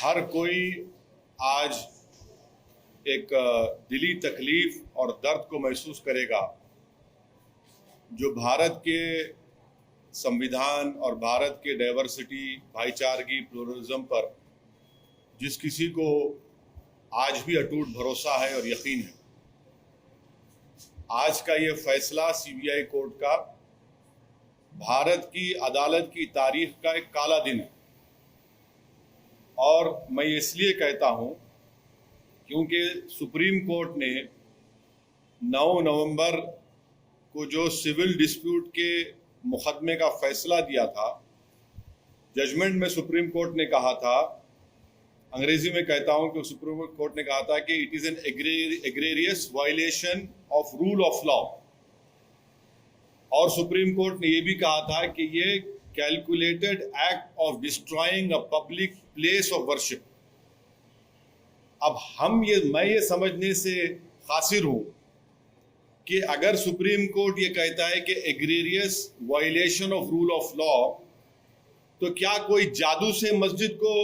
हर कोई आज एक दिली तकलीफ और दर्द को महसूस करेगा जो भारत के संविधान और भारत के डाइवर्सिटी, भाईचारगी, प्लुरलिज्म पर जिस किसी को आज भी अटूट भरोसा है और यकीन है, आज का ये फैसला सीबीआई कोर्ट का भारत की अदालत की तारीख का एक काला दिन है। और मैं इसलिए कहता हूं क्योंकि सुप्रीम कोर्ट ने 9 नवंबर को जो सिविल डिस्प्यूट के मुकदमे का फैसला दिया था, जजमेंट में सुप्रीम कोर्ट ने कहा था, अंग्रेजी में कहता हूं कि सुप्रीम कोर्ट ने कहा था कि it is an egregious violation of rule of law. और सुप्रीम कोर्ट ने यह भी कहा था कि ये calculated act of destroying a public place of worship. अब मैं ये समझने से कासिर हूं कि अगर सुप्रीम कोर्ट ये कहता है कि egregious violation of rule of law, तो क्या कोई जादू से मस्जिद को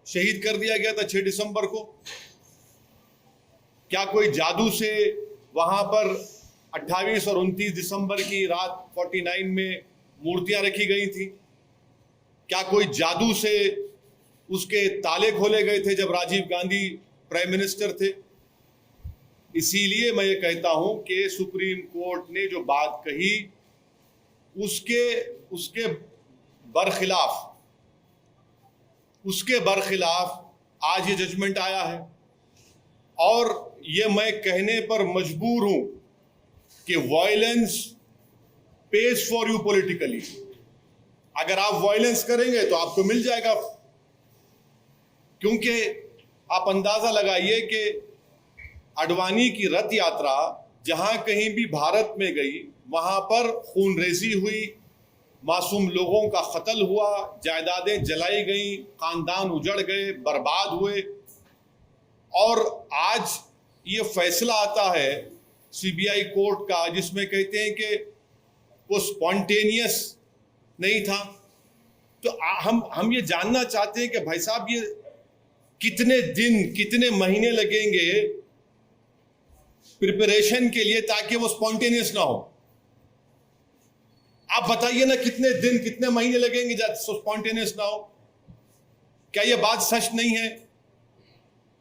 शहीद कर दिया गया था 6 दिसंबर को? क्या कोई जादू से वहां पर 28 और 29 दिसंबर की रात 49 में मूर्तियां रखी गई थी? क्या कोई जादू से उसके ताले खोले गए थे जब राजीव गांधी प्राइम मिनिस्टर थे? इसीलिए मैं ये कहता हूं कि सुप्रीम कोर्ट ने जो बात कही उसके बरखिलाफ आज ये जजमेंट आया है। और ये मैं कहने पर मजबूर हूं कि violence page for you politically. अगर आप वायलेंस करेंगे तो आपको मिल जाएगा, क्योंकि आप अंदाजा लगाइए कि अडवाणी की रथ यात्रा जहां कहीं भी भारत में गई, वहां पर खूनरेजी हुई, मासूम लोगों का कत्ल हुआ, जायदादें जलाई गई, खानदान उजड़ गए, बर्बाद हुए। और आज ये फैसला आता है सीबीआई कोर्ट का जिसमें कहते हैं कि वो स्पॉन्टेनियस नहीं था। तो हम ये जानना चाहते हैं कि भाई साहब, ये कितने दिन, कितने महीने लगेंगे प्रिपरेशन के लिए ताकि वो स्पॉन्टेनियस ना हो? आप बताइए ना, कितने दिन, कितने महीने लगेंगे स्पॉन्टेनियस ना हो? क्या ये बात सच नहीं है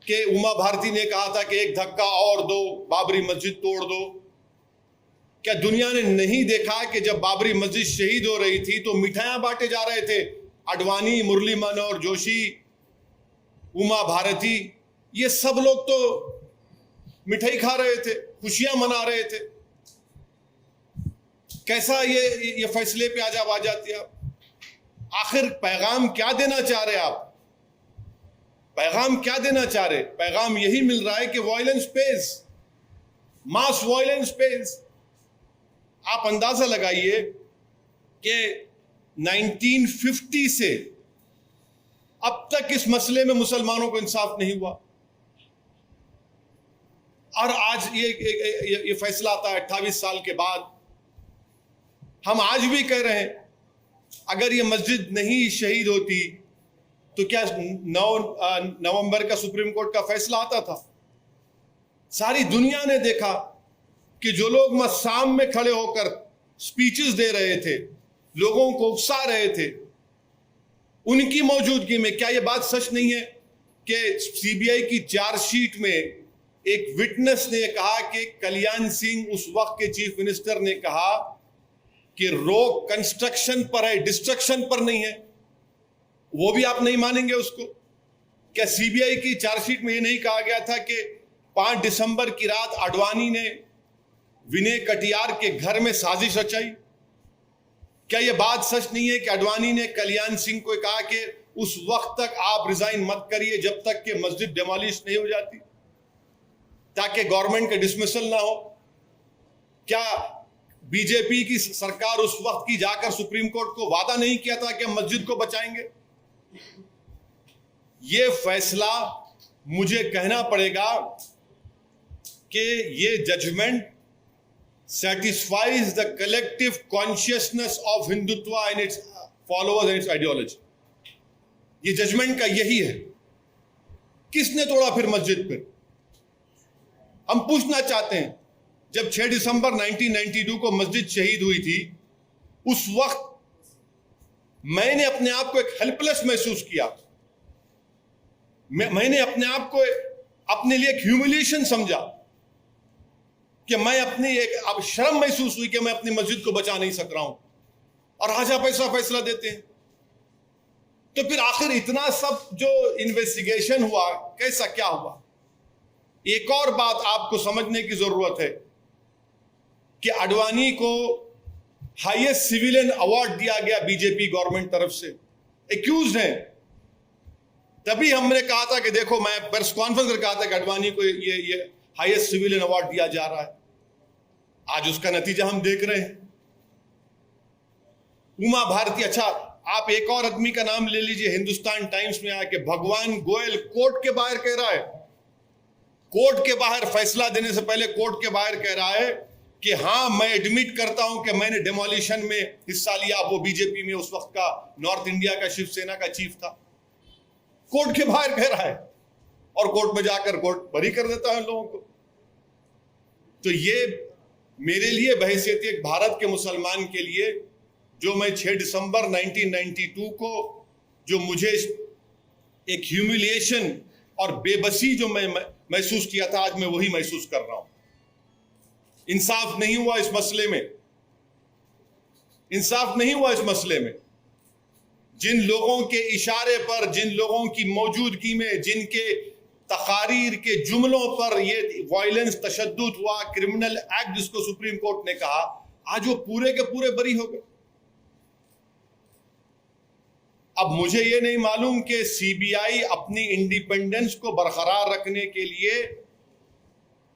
कि उमा भारती ने कहा था कि एक धक्का और दो, बाबरी मस्जिद तोड़ दो? क्या दुनिया ने नहीं देखा कि जब बाबरी मस्जिद शहीद हो रही थी तो मिठाइयां बांटे जा रहे थे? अडवाणी, मुरली मनोहर जोशी, उमा भारती, ये सब लोग तो मिठाई खा रहे थे, खुशियां मना रहे थे। कैसा ये फैसले पे आज आ जाती है आप? आखिर पैगाम क्या देना चाह रहे आप? पैगाम क्या देना चाह रहे? पैगाम यही मिल रहा है कि वायलेंस पेज, मास वायलेंस पेज। आप अंदाजा लगाइए कि 1950 से अब तक इस मसले में मुसलमानों को इंसाफ नहीं हुआ, और आज ये फैसला आता है 28 साल के बाद। हम आज भी कह रहे हैं, अगर ये मस्जिद नहीं शहीद होती तो क्या 9 नवंबर का सुप्रीम कोर्ट का फैसला आता था? सारी दुनिया ने देखा कि जो लोग मस्साम में खड़े होकर स्पीचेस दे रहे थे, लोगों को उकसा रहे थे, उनकी मौजूदगी में क्या यह बात सच नहीं है कि सीबीआई की चार्जशीट में एक विटनेस ने कहा कि कल्याण सिंह, उस वक्त के चीफ मिनिस्टर, ने कहा कि रोक कंस्ट्रक्शन पर है, डिस्ट्रक्शन पर नहीं है? वो भी आप नहीं मानेंगे उसको? क्या सीबीआई की चार्जशीट में ये नहीं कहा गया था कि 5 दिसंबर की रात अडवाणी ने विनय कटियार के घर में साजिश रचाई? क्या यह बात सच नहीं है कि अडवाणी ने कल्याण सिंह को कहा कि उस वक्त तक आप रिजाइन मत करिए जब तक कि मस्जिद डिमोलिश नहीं हो जाती, ताकि गवर्नमेंट का डिसमिसल ना हो? क्या बीजेपी की सरकार उस वक्त की जाकर सुप्रीम कोर्ट को वादा नहीं किया था कि हम मस्जिद को बचाएंगे? ये फैसला, मुझे कहना पड़ेगा कि ये judgement satisfies the collective consciousness of Hindutva and its followers and its ideology. ये जजमेंट का यही है किसने तोड़ा फिर मस्जिद पे? हम पूछना चाहते हैं, जब 6 दिसंबर 1992 को मस्जिद शहीद हुई थी, उस वक्त मैंने अपने आप को एक हेल्पलेस महसूस किया। मैंने अपने आप को अपने लिए एक ह्यूमिलिएशन समझा कि मैं अपनी एक अब शर्म महसूस हुई कि मैं अपनी मस्जिद को बचा नहीं सक रहा हूं, और आज आप ऐसा फैसला देते हैं। तो फिर आखिर इतना सब जो इन्वेस्टिगेशन हुआ, कैसा क्या हुआ? एक और बात आपको समझने की जरूरत है कि आडवाणी को हाईएस्ट सिविलियन अवार्ड दिया गया बीजेपी गवर्नमेंट तरफ से, एक्यूज हैं। तभी हमने कहा था कि देखो, मैं प्रेस कॉन्फ्रेंस में कहा था कि आडवाणी को ये हाईएस्ट सिविलियन अवार्ड दिया जा रहा है। आज उसका नतीजा हम देख रहे हैं। उमा भारती, अच्छा आप एक और आदमी का नाम ले लीजिए, हिंदुस्तान टाइम्स में आया कि भगवान गोयल कोर्ट के बाहर कह रहा है, कोर्ट के बाहर फैसला देने से पहले कोर्ट के बाहर कह रहा है कि हाँ, मैं एडमिट करता हूं कि मैंने डिमोलिशन में हिस्सा लिया। वो बीजेपी में उस वक्त का नॉर्थ इंडिया का शिवसेना का चीफ था। कोर्ट के बाहर कह रहा है और कोर्ट में जाकर कोर्ट बरी कर देता है लोगों को। तो ये मेरे लिए बहैसियत एक भारत के मुसलमान के लिए, जो मैं 6 दिसंबर 1992 को जो मुझे एक ह्यूमिलिएशन और बेबसी जो मैं महसूस किया था, आज मैं वही महसूस कर रहा हूं। इंसाफ नहीं हुआ इस मसले में, इंसाफ नहीं हुआ इस मसले में। जिन लोगों के इशारे पर, जिन लोगों की मौजूदगी में, जिनके तकारीर के जुमलों पर ये वायलेंस, तशद्दुद हुआ, क्रिमिनल एक्ट जिसको सुप्रीम कोर्ट ने कहा, आज वो पूरे के पूरे बरी हो गए। अब मुझे ये नहीं मालूम कि सीबीआई अपनी इंडिपेंडेंस को बरकरार रखने के लिए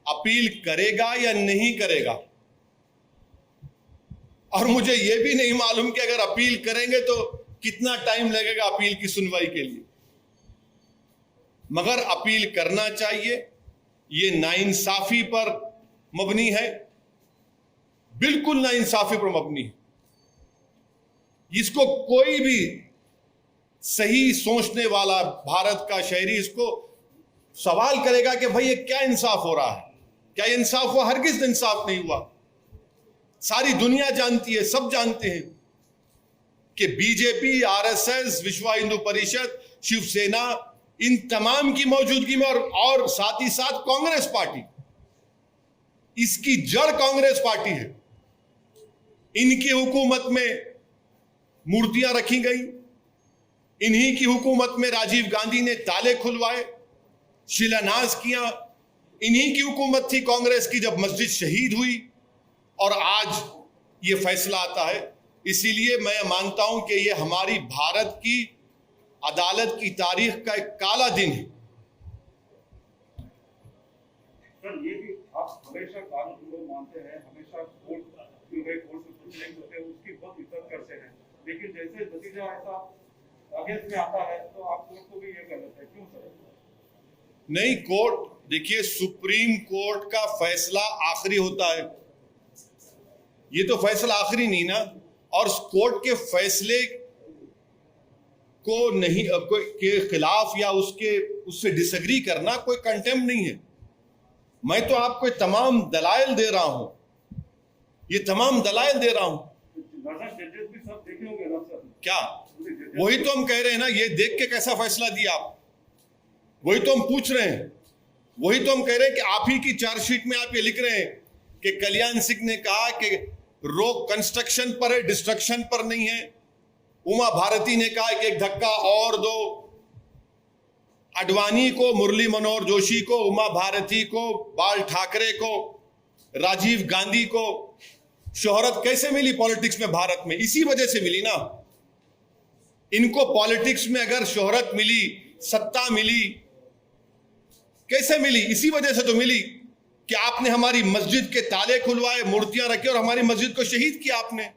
अपील करेगा या नहीं करेगा, और मुझे यह भी नहीं मालूम कि अगर अपील करेंगे तो कितना टाइम लगेगा अपील की सुनवाई के लिए। मगर अपील करना चाहिए। ये नाइंसाफी पर मबनी है, बिल्कुल नाइंसाफी पर मबनी है। इसको कोई भी सही सोचने वाला भारत का शहरी इसको सवाल करेगा कि भाई ये क्या इंसाफ हो रहा है, क्या ये इंसाफ हुआ? हरगिज इंसाफ नहीं हुआ। सारी दुनिया जानती है, सब जानते हैं कि बीजेपी, आरएसएस, विश्व हिंदू परिषद, शिवसेना, इन तमाम की मौजूदगी में और साथ ही साथ कांग्रेस पार्टी, इसकी जड़ कांग्रेस पार्टी है। इनकी हुकूमत में मूर्तियां रखी गई, इन्हीं की हुकूमत में राजीव गांधी ने ताले खुलवाए, शिलान्यास किया। इन्हीं की हुकूमत थी कांग्रेस की जब मस्जिद शहीद हुई, और आज ये फैसला आता है। इसीलिए मैं मानता हूं कि ये हमारी भारत की अदालत की तारीख का एक काला दिन है। सर, ये भी आप हमेशा कानून को मानते हैं, हमेशा कोर्ट जो है, कोर्ट से कुछ नहीं होते, उसकी बहुत इज्जत करते हैं, लेकिन जैसे नतीजा ऐसा अगेंस्ट में आता है तो आप कोर्ट को भी ये कर लेते हैं, क्यों सर? नहीं, कोर्ट, देखिए, सुप्रीम कोर्ट का फैसला आखिरी होता है। ये तो फैसला आखिरी नहीं ना, और कोर्ट के फैसले को नहीं के खिलाफ या उससे डिसएग्री करना कोई कंटेम्प्ट नहीं है। मैं तो आपको तमाम दलाइल दे रहा हूं, ये तमाम दलाइल दे रहा हूं। जजेस भी सब देखे होंगे ना सर? क्या? वही तो हम कह रहे हैं ना, ये देख के कैसा फैसला दिया आप, वही तो हम पूछ रहे हैं। वही तो हम कह रहे हैं कि आप ही की चार्जशीट में आप ये लिख रहे हैं कि कल्याण सिंह ने कहा कि रोक कंस्ट्रक्शन पर है, डिस्ट्रक्शन पर नहीं है। उमा भारती ने कहा कि एक धक्का और दो। आडवाणी को, मुरली मनोहर जोशी को, उमा भारती को, बाल ठाकरे को, राजीव गांधी को शोहरत कैसे मिली पॉलिटिक्स में भारत में? इसी वजह से मिली ना। इनको पॉलिटिक्स में अगर शोहरत मिली, सत्ता मिली, कैसे मिली? इसी वजह से तो मिली कि आपने हमारी मस्जिद के ताले खुलवाए, मूर्तियां रखी और हमारी मस्जिद को शहीद किया आपने।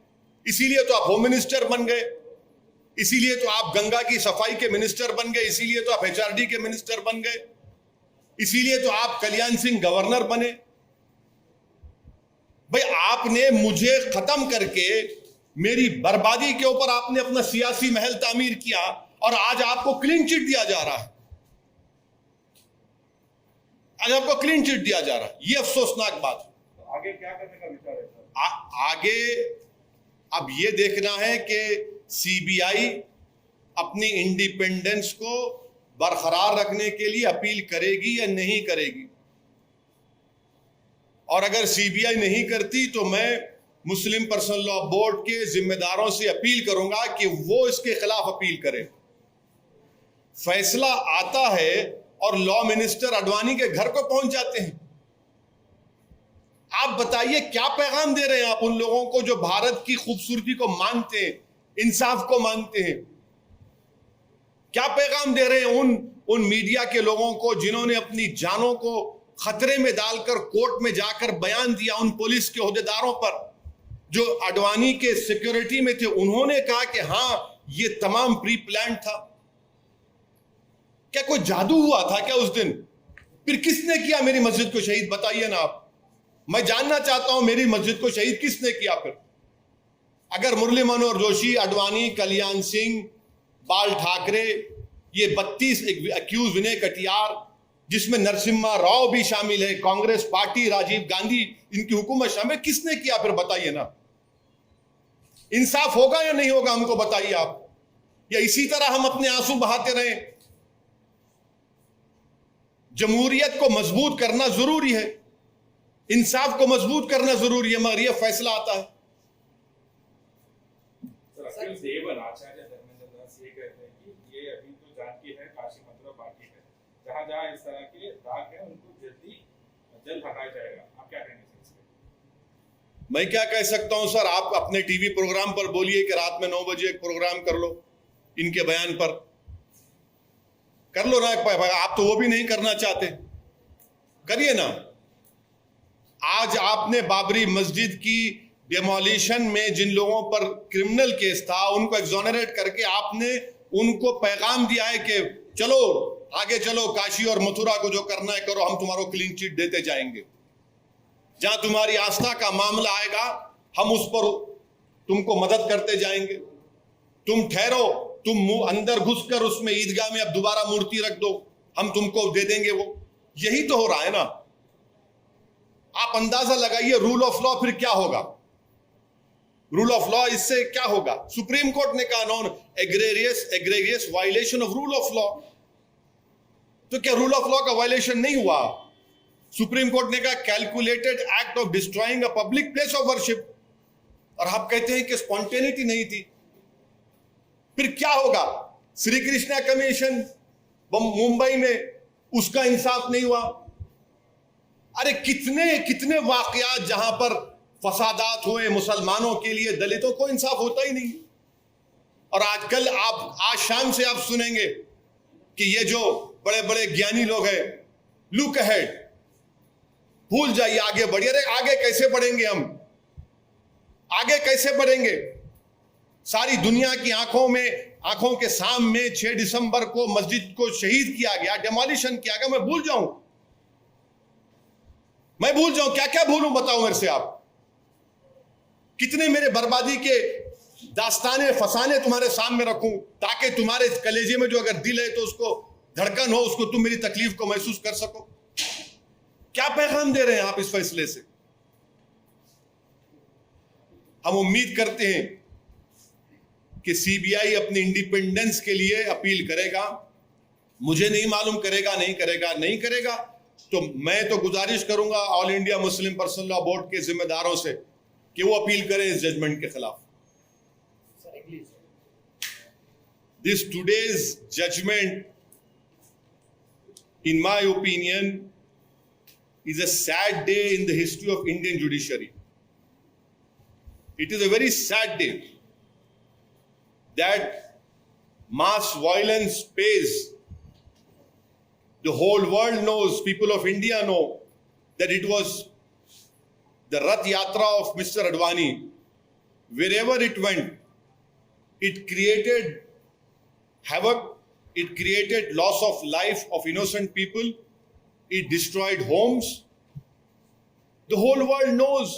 इसीलिए तो आप होम मिनिस्टर बन गए, इसीलिए तो आप गंगा की सफाई के मिनिस्टर बन गए, इसीलिए तो आप एचआरडी के मिनिस्टर बन गए, इसीलिए तो आप कल्याण सिंह गवर्नर बने। भाई, आपने मुझे खत्म करके मेरी बर्बादी के ऊपर आपने अपना सियासी महल तामीर किया, और आज आपको क्लीन चिट दिया जा रहा है। आज आपको क्लीन चिट दिया जा रहा है, ये अफसोसनाक बात है। तो आगे क्या करने का विचार है सर? आगे अब ये देखना है कि सीबीआई अपनी इंडिपेंडेंस को बरकरार रखने के लिए अपील करेगी या नहीं करेगी। और अगर सीबीआई नहीं करती तो मैं मुस्लिम पर्सनल लॉ बोर्ड के जिम्मेदारों से अपील करूंगा कि वो इसके खिलाफ अपील करें। फैसला आता है और लॉ मिनिस्टर अडवाणी के घर को पहुंच जाते हैं। आप बताइए क्या पैगाम दे रहे हैं आप उन लोगों को जो भारत की खूबसूरती को मानते हैं, इंसाफ को मानते हैं? क्या पैगाम दे रहे हैं उन मीडिया के लोगों को जिन्होंने अपनी जानों को खतरे में डालकर कोर्ट में जाकर बयान दिया, उन पुलिस के ओहदेदारों पर जो अडवाणी के सिक्योरिटी में थे? उन्होंने कहा कि हां ये तमाम प्री प्लान था। क्या कोई जादू हुआ था क्या उस दिन? फिर किसने किया मेरी मस्जिद को शहीद? बताइए ना आप, मैं जानना चाहता हूं मेरी मस्जिद को शहीद किसने किया? फिर अगर मुरली मनोहर जोशी, अडवाणी, कल्याण सिंह, बाल ठाकरे, ये 32 अक्यूज, विनय कटियार, जिसमें नरसिम्हा राव भी शामिल है, कांग्रेस पार्टी, राजीव गांधी, इनकी हुकूमत शामिल, किसने किया? फिर बताइए ना, इंसाफ होगा या नहीं होगा? हमको बताइए आप। या इसी तरह हम अपने आंसू बहाते रहें? जमहूरियत को मजबूत करना जरूरी है, इंसाफ को मजबूत करना जरूरी है, मगर यह फैसला आता है। अखिल देवन आचार्य धर्मेंद्र दास ये कहते हैं कि ये अभी तो जानकी है, काशी मथुरा बाकी है, जहां जहां इस तरह के दाग है उनको जल्द हटाया जाएगा। आप क्या कहेंगे सर इसमें? मैं क्या कह सकता हूं सर, आप अपने टीवी प्रोग्राम पर बोलिए कि रात में 9 बजे एक प्रोग्राम कर लो, इनके बयान पर कर लो ना। आप तो वो भी नहीं करना चाहते, करिए ना। आज आपने बाबरी मस्जिद की डेमोलिशन में जिन लोगों पर क्रिमिनल केस था उनको एक्सोनरेट करके आपने उनको पैगाम दिया है कि चलो आगे चलो, काशी और मथुरा को जो करना है करो, हम तुम्हारा क्लीन चिट देते जाएंगे। जहां तुम्हारी आस्था का मामला आएगा हम उस पर तुमको मदद करते जाएंगे। तुम ठहरो, तुम मुंह अंदर घुसकर उसमें ईदगाह में अब दोबारा मूर्ति रख दो, हम तुमको दे देंगे वो। यही तो हो रहा है ना। आप अंदाजा लगाइए रूल ऑफ लॉ फिर क्या होगा। रूल ऑफ लॉ इससे क्या होगा? सुप्रीम कोर्ट ने कहा non egregious violation of rule of law. तो क्या रूल ऑफ लॉ का वायलेशन नहीं हुआ? सुप्रीम कोर्ट ने कहा calculated act of destroying a public place of worship, और आप कहते हैं कि स्पॉन्टेनिटी नहीं थी। फिर क्या होगा? श्री कृष्णा कमीशन मुंबई में, उसका इंसाफ नहीं हुआ। अरे कितने कितने वाकयात जहां पर फसादात हुए मुसलमानों के लिए, दलितों को इंसाफ होता ही नहीं। और आजकल आप आज शाम से आप सुनेंगे कि ये जो बड़े बड़े ज्ञानी लोग हैं, लुक अहेड, भूल जाइए, आगे बढ़िए। अरे आगे कैसे बढ़ेंगे हम? आगे कैसे बढ़ेंगे? सारी दुनिया की आंखों के सामने 6 दिसंबर को मस्जिद को शहीद किया गया, डेमोलिशन किया गया। मैं भूल जाऊं? क्या क्या भूलूं? बताओ मेरे से आप। कितने मेरे बर्बादी के दास्ताने फसाने तुम्हारे सामने रखूं ताकि तुम्हारे कलेजे में जो अगर दिल है तो उसको धड़कन हो, उसको तुम मेरी तकलीफ को महसूस कर सको। क्या पैगाम दे रहे हैं आप इस फैसले से? हम उम्मीद करते हैं कि सीबीआई अपनी इंडिपेंडेंस के लिए अपील करेगा। मुझे नहीं मालूम करेगा नहीं करेगा, तो मैं तो गुजारिश करूंगा all India Muslim personal law board के जिम्मेदारों से कि वो अपील करें इस जजमेंट के खिलाफ। This today's judgement, in my opinion, is a sad day in the history of Indian judiciary. It is a very sad day that mass violence pays. The whole world knows, people of India know, that it was the Rath Yatra of Mr. Advani. Wherever it went, it created havoc. It created loss of life of innocent people. It destroyed homes. The whole world knows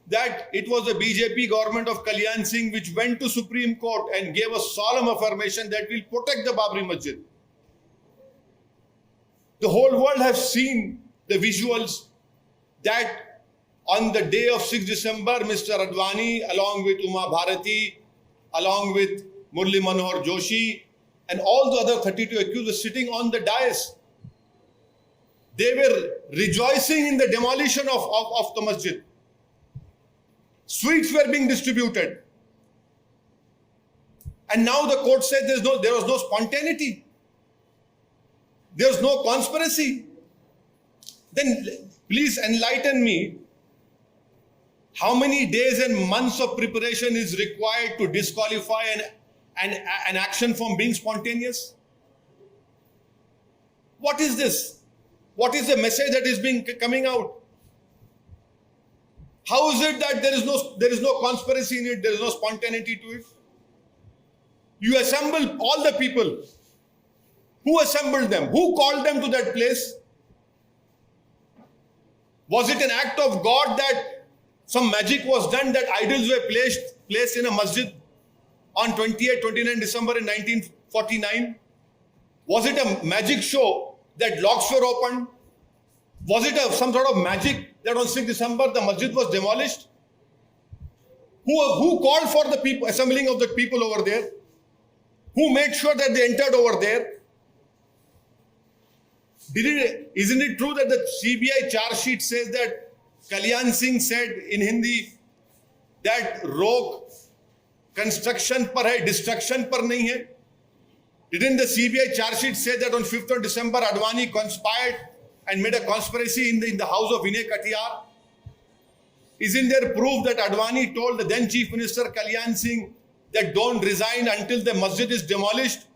that it was the BJP government of Kalyan Singh which went to Supreme Court and gave a solemn affirmation that will protect the Babri Masjid. The whole world has seen the visuals that on the day of 6th December, Mr. Advani, along with Uma Bharati, along with Murli Manohar Joshi, and all the other 32 accused were sitting on the dais. They were rejoicing in the demolition of the masjid. Sweets were being distributed. And now the court said there was no spontaneity. There was no conspiracy. Then please enlighten me. How many days and months of preparation is required to disqualify an action from being spontaneous? What is this? What is the message that is coming out? How is it that there is no conspiracy in it, there is no spontaneity to it? You assemble all the people. Who assembled them? Who called them to that place? Was it an act of God that some magic was done, that idols were placed in a masjid on 29 December in 1949? Was it a magic show that locks were opened? Was it some sort of magic that on 6th December the masjid was demolished? Who called for the people, assembling of the people over there? Who made sure that they entered over there? Isn't it true that the CBI charge sheet says that Kalyan Singh said in Hindi that rock construction par hai, destruction par nahi hai? Didn't the CBI charge sheet say that on 5th of December Advani conspired and made a conspiracy in the house of Vinay Katiyar? Isn't there proof that Advani told the then Chief Minister Kalyan Singh that don't resign until the masjid is demolished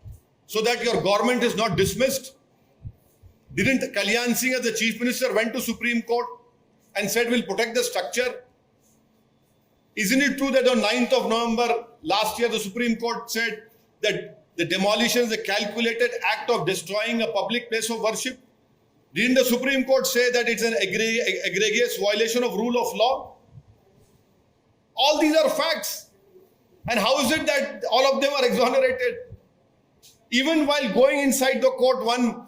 so that your government is not dismissed? Didn't Kalyan Singh as the Chief Minister went to Supreme Court and said we'll protect the structure? Isn't it true that on 9th of November last year the Supreme Court said that the demolition is a calculated act of destroying a public place of worship? Didn't the Supreme Court say that it's an egregious violation of rule of law? All these are facts. And how is it that all of them are exonerated? Even while going inside the court, one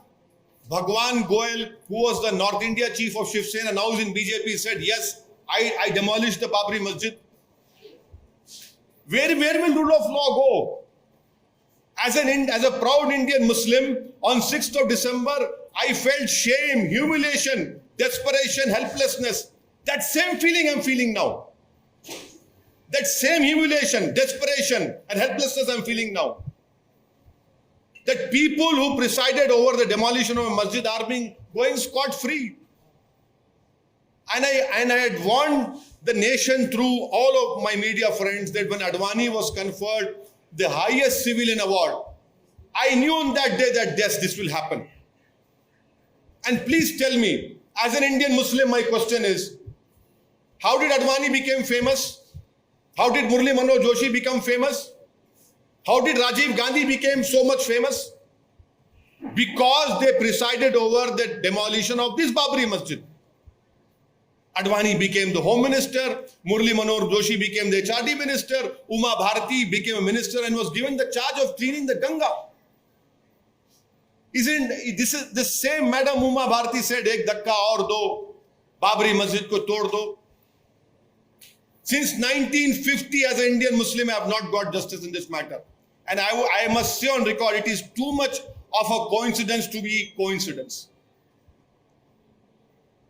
Bhagwan Goel, who was the North India chief of Shiv Sena, now is in BJP, said, yes, I demolished the Babri Masjid. Where will rule of law go? As a proud Indian Muslim, on 6th of December, I felt shame, humiliation, desperation, helplessness. That same feeling I'm feeling now. That same humiliation, desperation, and helplessness I'm feeling now. That people who presided over the demolition of a masjid are going scot-free. And I had warned the nation through all of my media friends that when Advani was conferred the highest civilian award, I knew on that day that yes, this will happen. And please tell me, as an Indian Muslim, my question is, how did Advani become famous? How did Murli Manohar Joshi become famous? How did Rajiv Gandhi become so much famous? Because they presided over the demolition of this Babri Masjid. Advani became the Home Minister, Murli Manohar Joshi became the HRD Minister, Uma Bharati became a minister and was given the charge of cleaning the Ganga. Isn't this is the same Madam Uma Bharati said, ek dhakka aur do, Babri Masjid ko tod do. Since 1950, as an Indian Muslim, I have not got justice in this matter. And I must say on record, it is too much of a coincidence to be coincidence.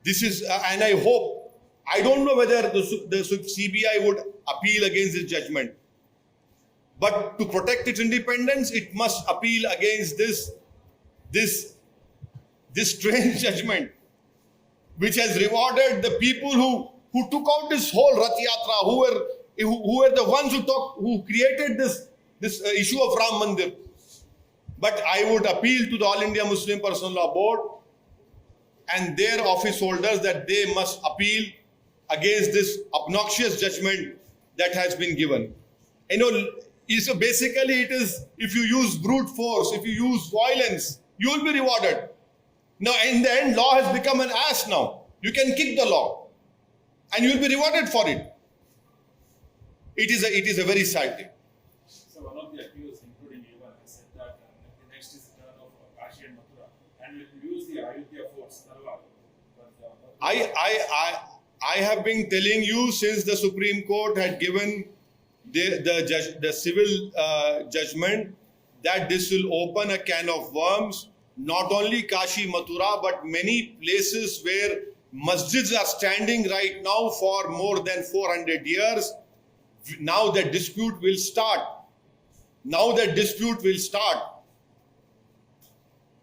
This is, and I hope, I don't know whether the CBI would appeal against this judgment. But to protect its independence, it must appeal against this strange judgment, which has rewarded the people who took out this whole Rath Yatra, who were the ones who created this issue of Ram Mandir. But I would appeal to the All India Muslim Personal Law Board and their office holders that they must appeal against this obnoxious judgment that has been given. You know, so basically it is, if you use brute force, if you use violence, you will be rewarded. Now, in the end, law has become an ass now. You can kick the law and you will be rewarded for it. It is a very sad thing. So one of the accused, including you, has said that the next is the turn of Kashi and Mathura, and will use the Ayodhya force, Talwar, for I have been telling you since the Supreme Court had given the civil judgment that this will open a can of worms. Not only Kashi, Mathura, but many places where masjids are standing right now for more than 400 years. Now the dispute will start.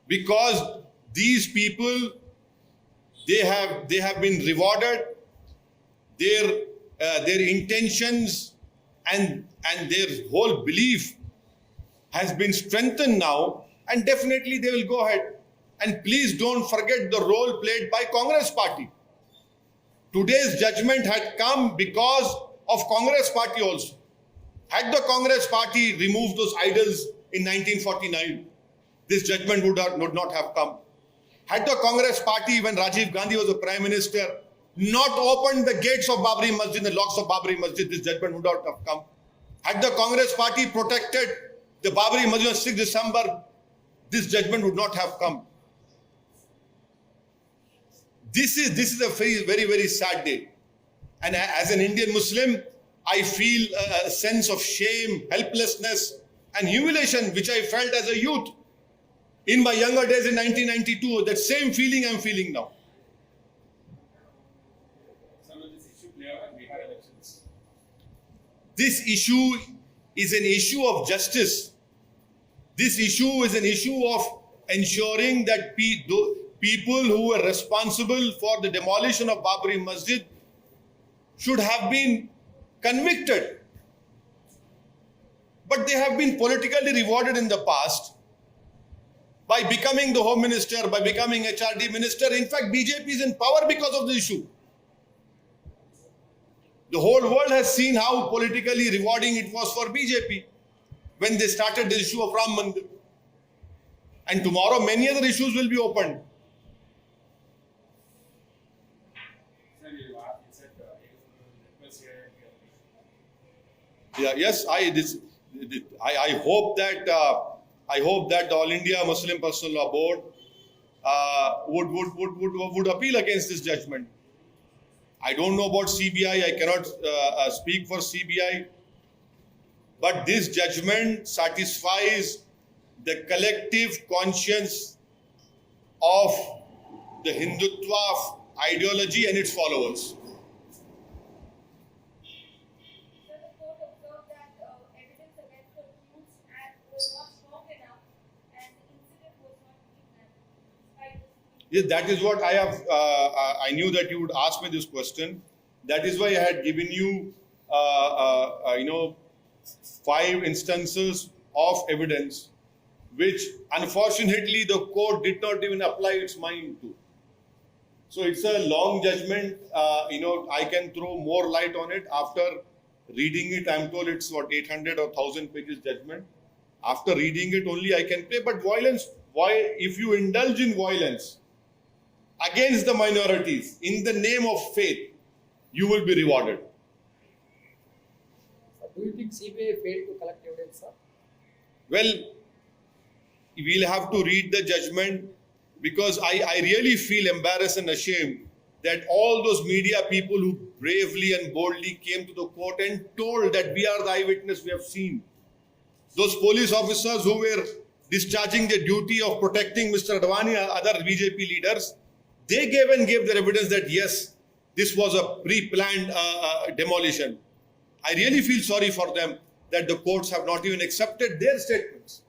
Because these people, they have been rewarded. Their intentions and their whole belief has been strengthened now, and definitely they will go ahead. And please don't forget the role played by Congress party. Today's judgment had come because of Congress party also. Had the Congress party removed those idols in 1949, this judgment would not have come. Had the Congress party, when Rajiv Gandhi was the Prime Minister, not opened the gates of Babri Masjid, the locks of Babri Masjid, this judgment would not have come. Had the Congress party protected the Babri Masjid on 6 December, this judgment would not have come. This is a very, very sad day. And as an Indian Muslim, I feel a sense of shame, helplessness, and humiliation, which I felt as a youth in my younger days in 1992. That same feeling I'm feeling now. Some of this issue play out in Bihar elections. This issue is an issue of justice. This issue is an issue of ensuring that people who were responsible for the demolition of Babri Masjid should have been convicted. But they have been politically rewarded in the past by becoming the Home Minister, by becoming HRD Minister. In fact, BJP is in power because of the issue. The whole world has seen how politically rewarding it was for BJP when they started the issue of Ram Mandir. And tomorrow many other issues will be opened. Sir, you said request here. Yeah, yes, I hope that the All India Muslim Personal Law Board would appeal against this judgment. I don't know about CBI. I cannot speak for CBI. But this judgment satisfies the collective conscience of the Hindutva ideology and its followers. The court observed that evidence against the accused was not strong enough and the incident was not kidnapped. Yes, that is what I have. I knew that you would ask me this question. That is why I had given you, 5 instances of evidence, which unfortunately the court did not even apply its mind to. So it's a long judgment. I can throw more light on it after reading it. I'm told it's 800 or 1000 pages judgment. After reading it only I can play. But violence, if you indulge in violence against the minorities in the name of faith, you will be rewarded. Do you think CBI failed to collect evidence, sir? Well, we'll have to read the judgment, because I really feel embarrassed and ashamed that all those media people who bravely and boldly came to the court and told that we are the eyewitness, we have seen. Those police officers who were discharging their duty of protecting Mr. Advani and other BJP leaders, they gave their evidence that yes, this was a pre-planned demolition. I really feel sorry for them that the courts have not even accepted their statements.